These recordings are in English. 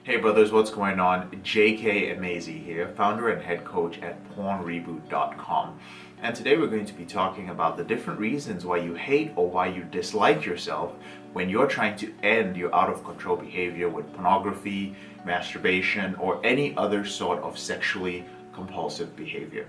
Hey brothers, what's going on? JK Amazy here, founder and head coach at pornography.com. And today we're going to be talking about the different reasons why you hate or why you dislike yourself when you're trying to end your out of control behavior with pornography, masturbation, or any other sort of sexually compulsive behavior.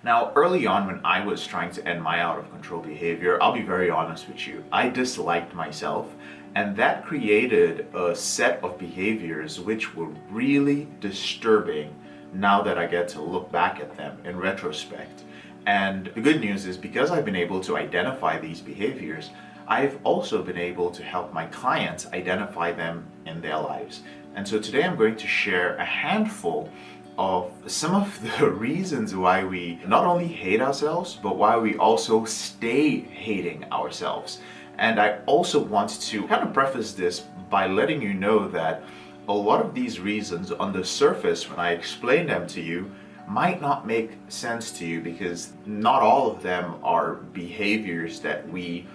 Now, early on when I was trying to end my out of control behavior, I'll be very honest with you, I disliked myself, and that created a set of behaviors which were really disturbing now that I get to look back at them in retrospect. And the good news is because I've been able to identify these behaviors, I've also been able to help my clients identify them in their lives. And so today I'm going to share a handful of some of the reasons why we not only hate ourselves, but why we also stay hating ourselves. And I also want to kind of preface this by letting you know that a lot of these reasons on the surface, when I explain them to you, might not make sense to you because not all of them are behaviors that we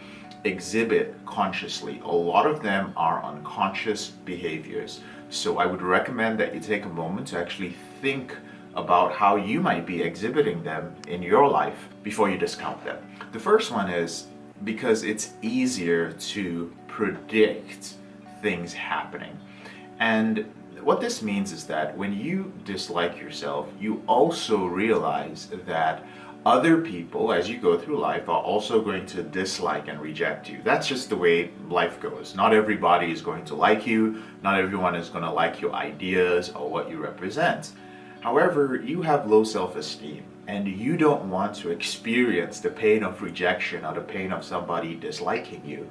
exhibit consciously. A lot of them are unconscious behaviors. So I would recommend that you take a moment to actually think about how you might be exhibiting them in your life before you discount them. The first one is because it's easier to predict things happening. And what this means is that when you dislike yourself, you also realize that other people, as you go through life, are also going to dislike and reject you. That's just the way life goes. Not everybody is going to like you. Not everyone is going to like your ideas or what you represent. However, you have low self-esteem and you don't want to experience the pain of rejection or the pain of somebody disliking you.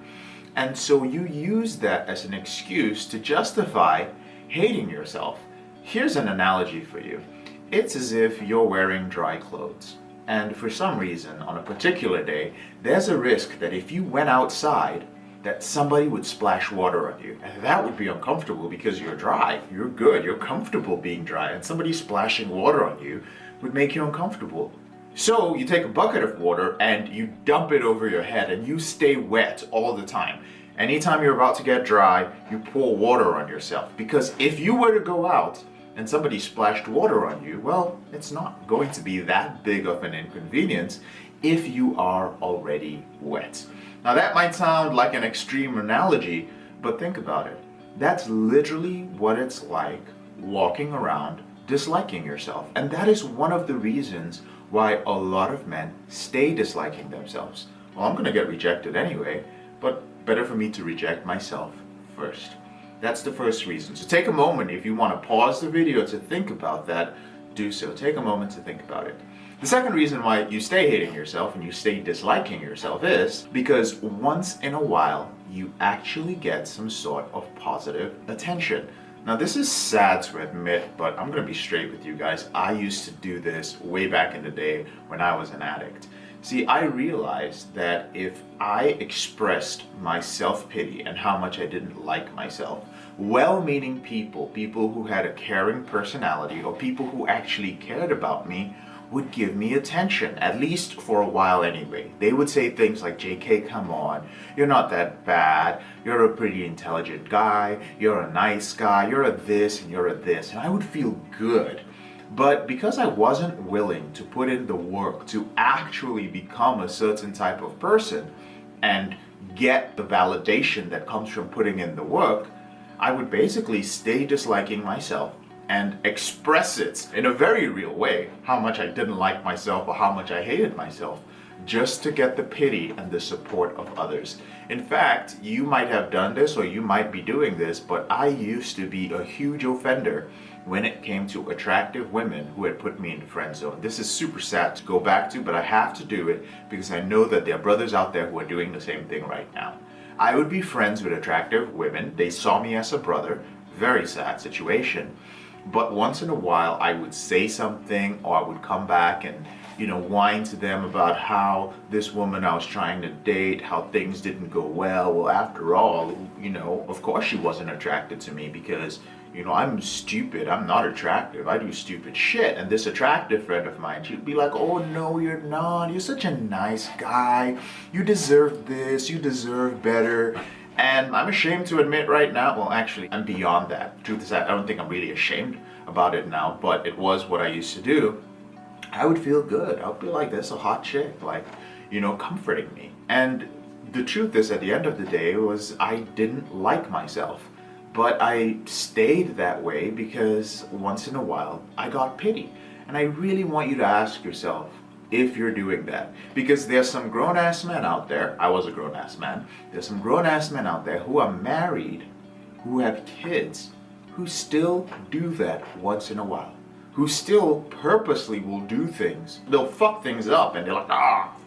And so you use that as an excuse to justify hating yourself. Here's an analogy for you. It's as if you're wearing dry clothes. And for some reason, on a particular day, there's a risk that if you went outside, that somebody would splash water on you. And that would be uncomfortable because you're dry. You're good. You're comfortable being dry. And somebody splashing water on you would make you uncomfortable. So you take a bucket of water and you dump it over your head and you stay wet all the time. Anytime you're about to get dry, you pour water on yourself. Because if you were to go out and somebody splashed water on you, well, it's not going to be that big of an inconvenience if you are already wet. Now that might sound like an extreme analogy, but think about it. That's literally what it's like walking around disliking yourself. And that is one of the reasons why a lot of men stay disliking themselves. Well, I'm going to get rejected anyway, but better for me to reject myself first. That's the first reason. So take a moment, if you want to pause the video to think about that, do so. Take a moment to think about it. The second reason why you stay hating yourself and you stay disliking yourself is because once in a while you actually get some sort of positive attention. Now this is sad to admit, but I'm going to be straight with you guys. I used to do this way back in the day when I was an addict. See, I realized that if I expressed my self-pity and how much I didn't like myself, well-meaning people who had a caring personality or people who actually cared about me would give me attention, at least for a while anyway. They would say things like, JK, come on, you're not that bad, you're a pretty intelligent guy, you're a nice guy, you're a this and you're a this, and I would feel good. But because I wasn't willing to put in the work to actually become a certain type of person and get the validation that comes from putting in the work, I would basically stay disliking myself and express it in a very real way, how much I didn't like myself or how much I hated myself, just to get the pity and the support of others. In fact, you might have done this or you might be doing this, but I used to be a huge offender when it came to attractive women who had put me in the friend zone. This is super sad to go back to, but I have to do it because I know that there are brothers out there who are doing the same thing right now. I would be friends with attractive women. They saw me as a brother. Very sad situation. But once in a while, I would say something or I would come back and whine to them about how this woman I was trying to date, how things didn't go well. Well, after all, of course she wasn't attracted to me because, I'm stupid, I'm not attractive, I do stupid shit. And this attractive friend of mine, she'd be like, oh no, you're not, you're such a nice guy, you deserve this, you deserve better. And I'm ashamed to admit right now, well, actually, I'm beyond that. Truth is that I don't think I'm really ashamed about it now, but it was what I used to do. I would feel good. I would be like, this a hot chick, like, comforting me. And the truth is, at the end of the day, was I didn't like myself. But I stayed that way because once in a while, I got pity. And I really want you to ask yourself if you're doing that. Because there's some grown-ass men out there, I was a grown-ass man, there's some grown-ass men out there who are married, who have kids, who still do that once in a while. Who still purposely will do things. They'll fuck things up and they're like,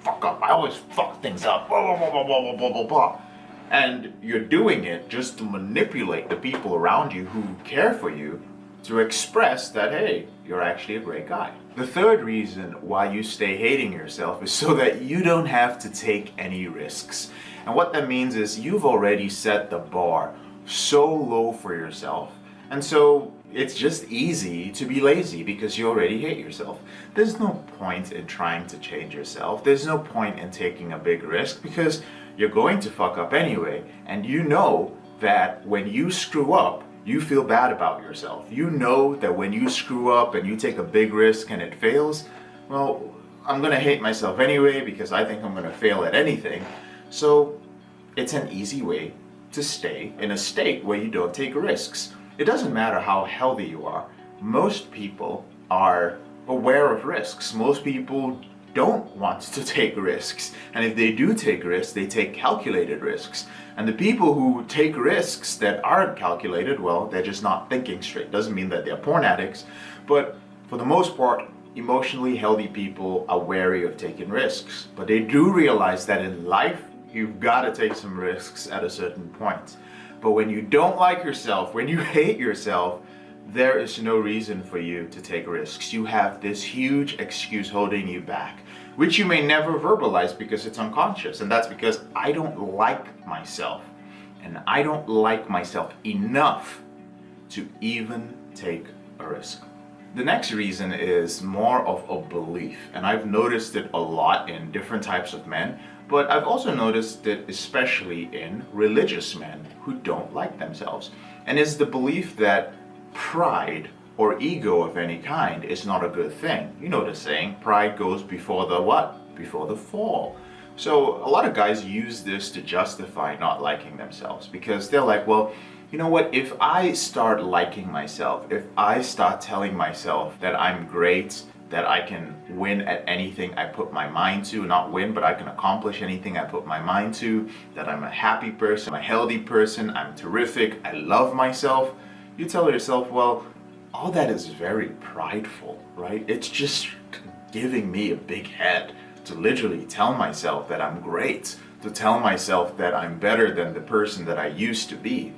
fuck up, I always fuck things up, blah, blah, blah, blah, blah, blah, blah, blah. And you're doing it just to manipulate the people around you who care for you to express that, hey, you're actually a great guy. The third reason why you stay hating yourself is so that you don't have to take any risks. And what that means is you've already set the bar so low for yourself. And so it's just easy to be lazy because you already hate yourself. There's no point in trying to change yourself. There's no point in taking a big risk because you're going to fuck up anyway. And you know that when you screw up, you feel bad about yourself. You know that when you screw up and you take a big risk and it fails, well, I'm gonna hate myself anyway because I think I'm gonna fail at anything. So it's an easy way to stay in a state where you don't take risks. It doesn't matter how healthy you are. Most people are aware of risks. Most people don't want to take risks. And if they do take risks, they take calculated risks. And the people who take risks that aren't calculated, well, they're just not thinking straight. Doesn't mean that they're porn addicts, but for the most part, emotionally healthy people are wary of taking risks. But they do realize that in life, you've got to take some risks at a certain point. But when you don't like yourself, when you hate yourself, there is no reason for you to take risks. You have this huge excuse holding you back, which you may never verbalize because it's unconscious. And that's because I don't like myself. And I don't like myself enough to even take a risk. The next reason is more of a belief. And I've noticed it a lot in different types of men. But I've also noticed it especially in religious men who don't like themselves. And it's the belief that pride or ego of any kind is not a good thing. You know the saying, pride goes before the what? Before the fall. So a lot of guys use this to justify not liking themselves because they're like, well, you know what, if I start liking myself, if I start telling myself that I'm great, that I can win at anything I put my mind to, not win, but I can accomplish anything I put my mind to, that I'm a happy person, I'm a healthy person, I'm terrific, I love myself, you tell yourself, well, all that is very prideful, right? It's just giving me a big head to literally tell myself that I'm great, to tell myself that I'm better than the person that I used to be.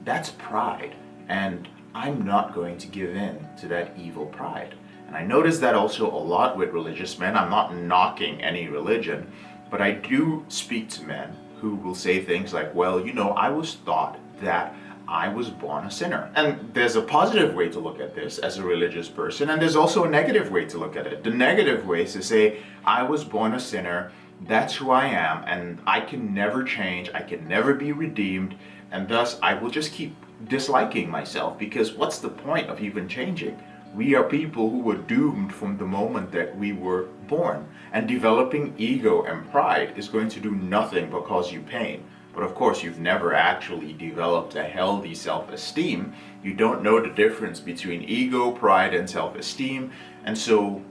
That's pride, and I'm not going to give in to that evil pride. And I notice that also a lot with religious men. I'm not knocking any religion, but I do speak to men who will say things like, well, I was taught that I was born a sinner. And there's a positive way to look at this as a religious person, and there's also a negative way to look at it. The negative way is to say, I was born a sinner, that's who I am, and I can never change, I can never be redeemed, and thus I will just keep disliking myself, because what's the point of even changing? We are people who were doomed from the moment that we were born, and developing ego and pride is going to do nothing but cause you pain. But of course, you've never actually developed a healthy self-esteem. You don't know the difference between ego, pride, and self-esteem, and so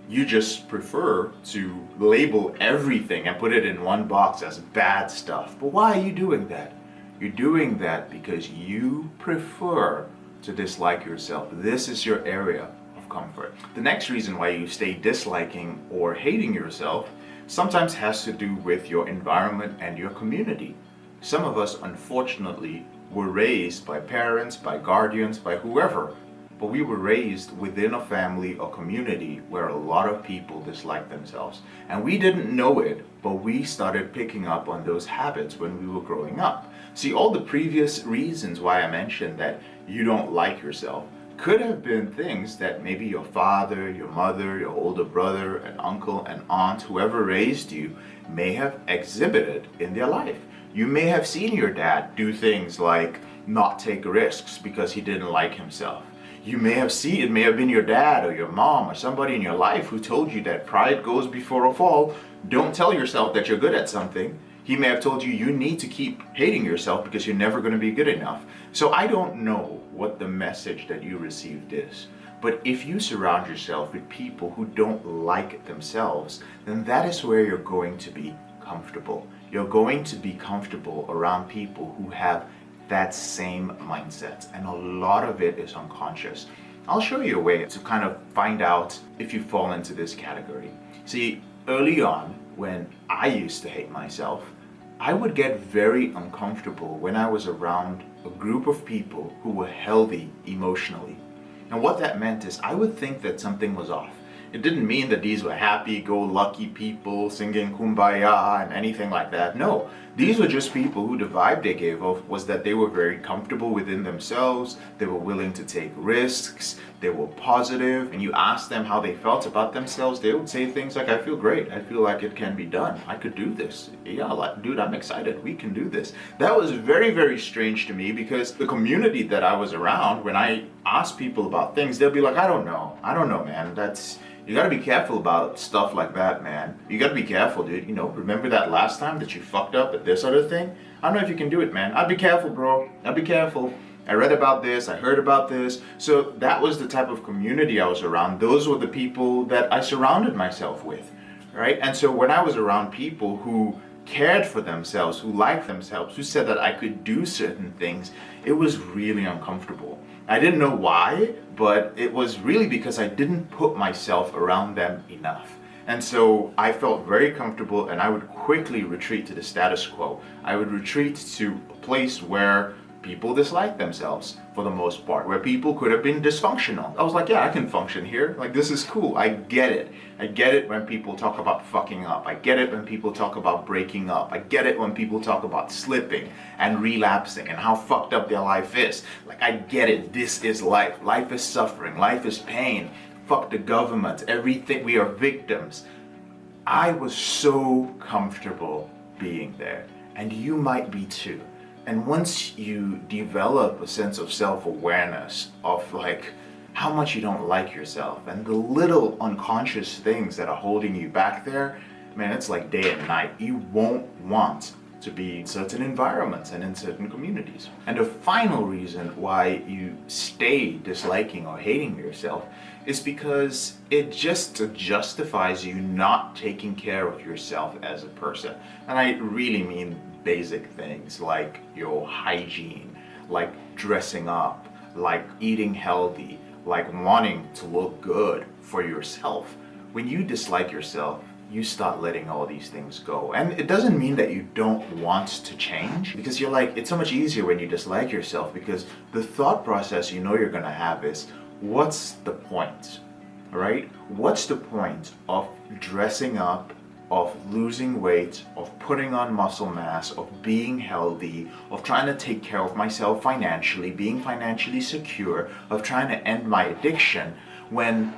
you just prefer to label everything and put it in one box as bad stuff. But why are you doing that? You're doing that because you prefer to dislike yourself. This is your area of comfort. The next reason why you stay disliking or hating yourself sometimes has to do with your environment and your community. Some of us, unfortunately, were raised by parents, by guardians, by whoever, but we were raised within a family or community where a lot of people dislike themselves. And we didn't know it, but we started picking up on those habits when we were growing up. See, all the previous reasons why I mentioned that you don't like yourself could have been things that maybe your father, your mother, your older brother, an uncle, an aunt, whoever raised you may have exhibited in their life. You may have seen your dad do things like not take risks because he didn't like himself. You may have seen, it may have been your dad or your mom or somebody in your life who told you that pride goes before a fall. Don't tell yourself that you're good at something. He may have told you you need to keep hating yourself because you're never going to be good enough. So I don't know what the message that you received is. But if you surround yourself with people who don't like themselves, then that is where you're going to be comfortable. You're going to be comfortable around people who have that same mindset. And a lot of it is unconscious. I'll show you a way to kind of find out if you fall into this category. See, early on, when I used to hate myself, I would get very uncomfortable when I was around a group of people who were healthy emotionally. And what that meant is I would think that something was off. It didn't mean that these were happy-go-lucky people singing Kumbaya and anything like that. No, these were just people who the vibe they gave off was that they were very comfortable within themselves, they were willing to take risks, they were positive, and you asked them how they felt about themselves, they would say things like, I feel great, I feel like it can be done, I could do this. Yeah, like, dude, I'm excited, we can do this. That was very, very strange to me because the community that I was around, when I asked people about things, they'll be like, I don't know, man, you gotta be careful about stuff like that, man. You gotta be careful, dude. You know, remember that last time that you fucked up at this other thing? I don't know if you can do it, man. I'd be careful, bro. I'd be careful. I read about this, I heard about this. So that was the type of community I was around. Those were the people that I surrounded myself with, right? And so when I was around people who cared for themselves, who liked themselves, who said that I could do certain things, it was really uncomfortable. I didn't know why, but it was really because I didn't put myself around them enough. And so I felt very comfortable and I would quickly retreat to the status quo. I would retreat to a place where people dislike themselves for the most part, where people could have been dysfunctional. I was like, yeah, I can function here. Like, this is cool. I get it. I get it when people talk about fucking up. I get it when people talk about breaking up. I get it when people talk about slipping and relapsing and how fucked up their life is. Like, I get it. This is life. Life is suffering. Life is pain. Fuck the government. Everything. We are victims. I was so comfortable being there. And you might be too. And once you develop a sense of self-awareness of like how much you don't like yourself and the little unconscious things that are holding you back there, man, it's like day and night. You won't want to be in certain environments and in certain communities. And the final reason why you stay disliking or hating yourself is because it just justifies you not taking care of yourself as a person. And I really mean basic things like your hygiene, like dressing up, like eating healthy, like wanting to look good for yourself. When you dislike yourself, you start letting all these things go. And it doesn't mean that you don't want to change, because you're like, it's so much easier when you dislike yourself, because the thought process you know you're gonna have is, what's the point, right? What's the point of dressing up, of losing weight, of putting on muscle mass, of being healthy, of trying to take care of myself financially, being financially secure, of trying to end my addiction when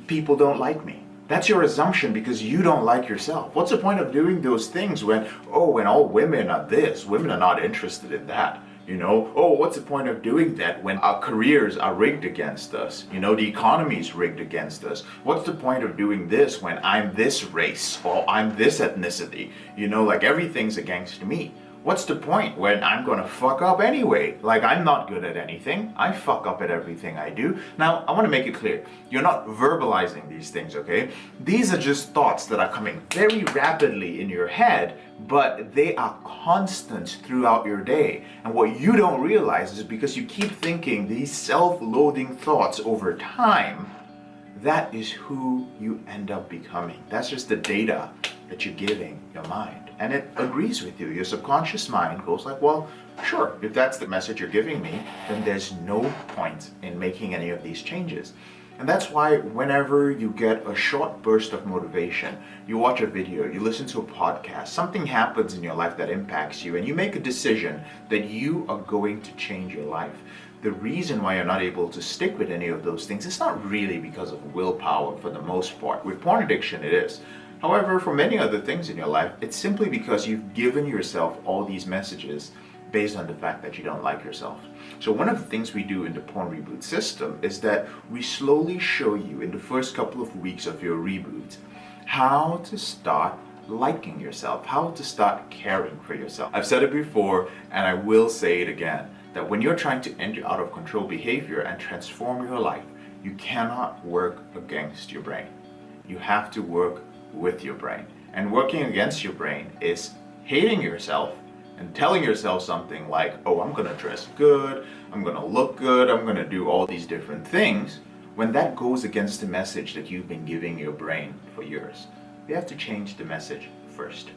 people don't like me? That's your assumption because you don't like yourself. What's the point of doing those things when all women are this, women are not interested in that? You know, what's the point of doing that when our careers are rigged against us? You know, the economy is rigged against us. What's the point of doing this when I'm this race or I'm this ethnicity? You know, like everything's against me. What's the point when I'm gonna fuck up anyway? Like, I'm not good at anything. I fuck up at everything I do. Now, I wanna make it clear. You're not verbalizing these things, okay? These are just thoughts that are coming very rapidly in your head, but they are constant throughout your day. And what you don't realize is because you keep thinking these self-loathing thoughts over time, that is who you end up becoming. That's just the data that you're giving your mind. And it agrees with you. Your subconscious mind goes like, well, sure, if that's the message you're giving me, then there's no point in making any of these changes. And that's why whenever you get a short burst of motivation, you watch a video, you listen to a podcast, something happens in your life that impacts you, and you make a decision that you are going to change your life. The reason why you're not able to stick with any of those things, it's not really because of willpower for the most part. With porn addiction, it is. However, for many other things in your life, it's simply because you've given yourself all these messages based on the fact that you don't like yourself. So one of the things we do in the Porn Reboot system is that we slowly show you in the first couple of weeks of your reboot how to start liking yourself, how to start caring for yourself. I've said it before and I will say it again, that when you're trying to end your out of control behavior and transform your life, you cannot work against your brain. You have to work with your brain. And working against your brain is hating yourself and telling yourself something like, oh, I'm gonna dress good, I'm gonna look good, I'm gonna do all these different things, when that goes against the message that you've been giving your brain for years. You have to change the message first.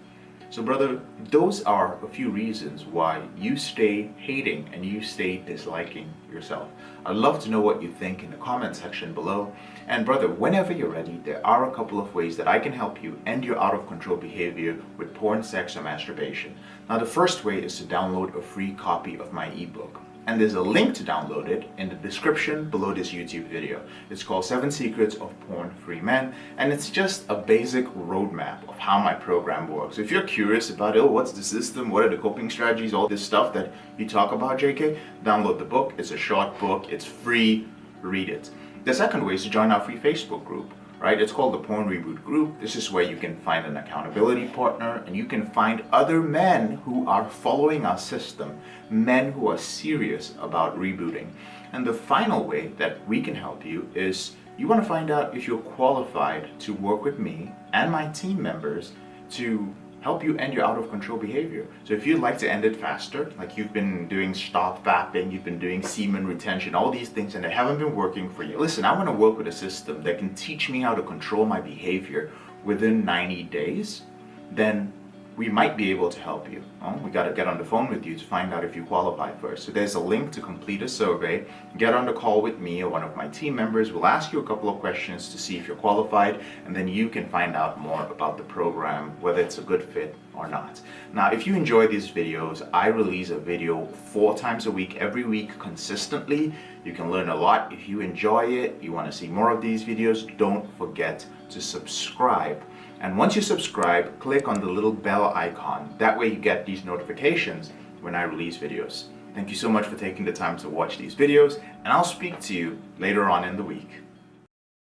So brother, those are a few reasons why you stay hating and you stay disliking yourself. I'd love to know what you think in the comment section below. And brother, whenever you're ready, there are a couple of ways that I can help you end your out of control behavior with porn, sex, or masturbation. Now the first way is to download a free copy of my ebook. And there's a link to download it in the description below this YouTube video. It's called 7 Secrets of Porn-Free Men, and it's just a basic roadmap of how my program works. If you're curious about, oh, what's the system, what are the coping strategies, all this stuff that you talk about, JK, download the book. It's a short book, it's free, read it. The second way is to join our free Facebook group. Right? It's called the Porn Reboot group. This is where you can find an accountability partner and you can find other men who are following our system, men who are serious about rebooting. And the final way that we can help you is you want to find out if you're qualified to work with me and my team members to help you end your out of control behavior. So if you'd like to end it faster, like you've been doing stop fapping, you've been doing semen retention, all these things, and they haven't been working for you. Listen, I want to work with a system that can teach me how to control my behavior within 90 days, then we might be able to help you. Well, we got to get on the phone with you to find out if you qualify first. So there's a link to complete a survey. Get on the call with me or one of my team members. We'll ask you a couple of questions to see if you're qualified, and then you can find out more about the program, whether it's a good fit or not. Now, if you enjoy these videos, I release a video 4 times a week, every week consistently. You can learn a lot. If you enjoy it, you want to see more of these videos, don't forget to subscribe. And once you subscribe, click on the little bell icon. That way you get these notifications when I release videos. Thank you so much for taking the time to watch these videos, and I'll speak to you later on in the week.